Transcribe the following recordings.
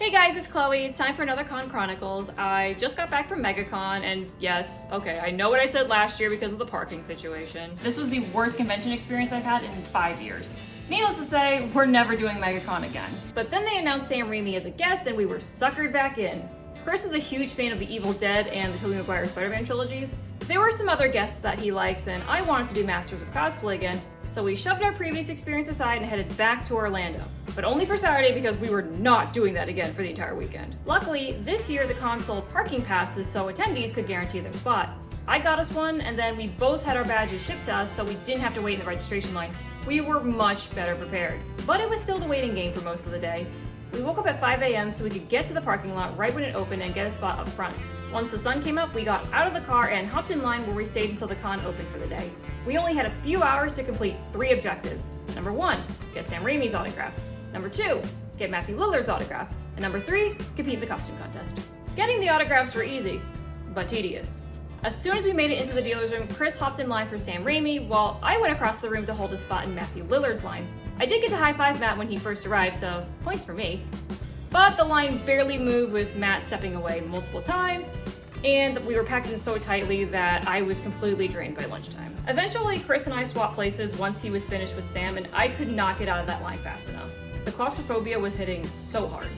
Hey guys, it's Chloe. It's time for another Con Chronicles. I just got back from MegaCon, and yes, okay, I know what I said last year because of the parking situation. This was the worst convention experience I've had in 5 years. Needless to say, we're never doing MegaCon again. But then they announced Sam Raimi as a guest, and we were suckered back in. Chris is a huge fan of the Evil Dead and the Tobey Maguire Spider-Man trilogies. There were some other guests that he likes, and I wanted to do Masters of Cosplay again, so we shoved our previous experience aside and headed back to Orlando. But only for Saturday because we were not doing that again for the entire weekend. Luckily, this year the con sold parking passes so attendees could guarantee their spot. I got us one, and then we both had our badges shipped to us so we didn't have to wait in the registration line. We were much better prepared. But it was still the waiting game for most of the day. We woke up at 5 a.m. so we could get to the parking lot right when it opened and get a spot up front. Once the sun came up, we got out of the car and hopped in line where we stayed until the con opened for the day. We only had a few hours to complete 3 objectives. Number 1, get Sam Raimi's autograph. Number 2, get Matthew Lillard's autograph. And number 3, compete in the costume contest. Getting the autographs were easy, but tedious. As soon as we made it into the dealer's room, Chris hopped in line for Sam Raimi, while I went across the room to hold a spot in Matthew Lillard's line. I did get to high-five Matt when he first arrived, so points for me. But the line barely moved with Matt stepping away multiple times, and we were packed in so tightly that I was completely drained by lunchtime. Eventually, Chris and I swapped places once he was finished with Sam, and I could not get out of that line fast enough. The claustrophobia was hitting so hard.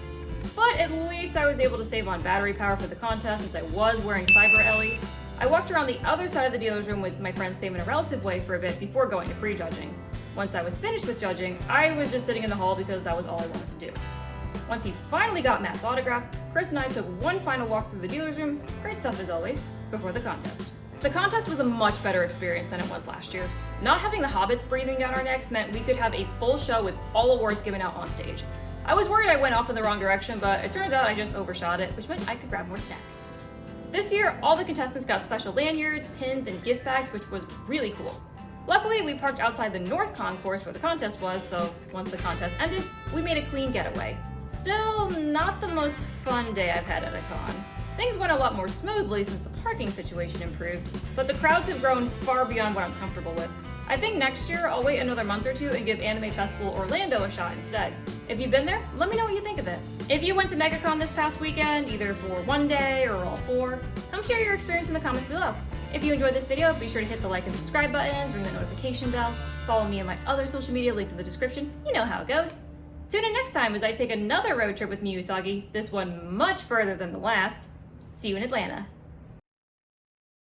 But at least I was able to save on battery power for the contest since I was wearing Cyber Ellie. I walked around the other side of the dealer's room with my friend Sam in a relative way for a bit before going to pre-judging. Once I was finished with judging, I was just sitting in the hall because that was all I wanted to do. Once he finally got Matt's autograph, Chris and I took one final walk through the dealer's room, great stuff as always, before the contest. The contest was a much better experience than it was last year. Not having the hobbits breathing down our necks meant we could have a full show with all awards given out on stage. I was worried I went off in the wrong direction, but it turns out I just overshot it, which meant I could grab more snacks. This year, all the contestants got special lanyards, pins, and gift bags, which was really cool. Luckily, we parked outside the North Concourse where the contest was, so once the contest ended, we made a clean getaway. Still, not the most fun day I've had at a con. Things went a lot more smoothly since the parking situation improved, but the crowds have grown far beyond what I'm comfortable with. I think next year I'll wait another month or two and give Anime Festival Orlando a shot instead. If you've been there, let me know what you think of it. If you went to MegaCon this past weekend, either for one day or all 4, come share your experience in the comments below. If you enjoyed this video, be sure to hit the like and subscribe buttons, ring the notification bell, follow me on my other social media linked in the description. You know how it goes. Tune in next time as I take another road trip with Miyusagi, this one much further than the last. See you in Atlanta.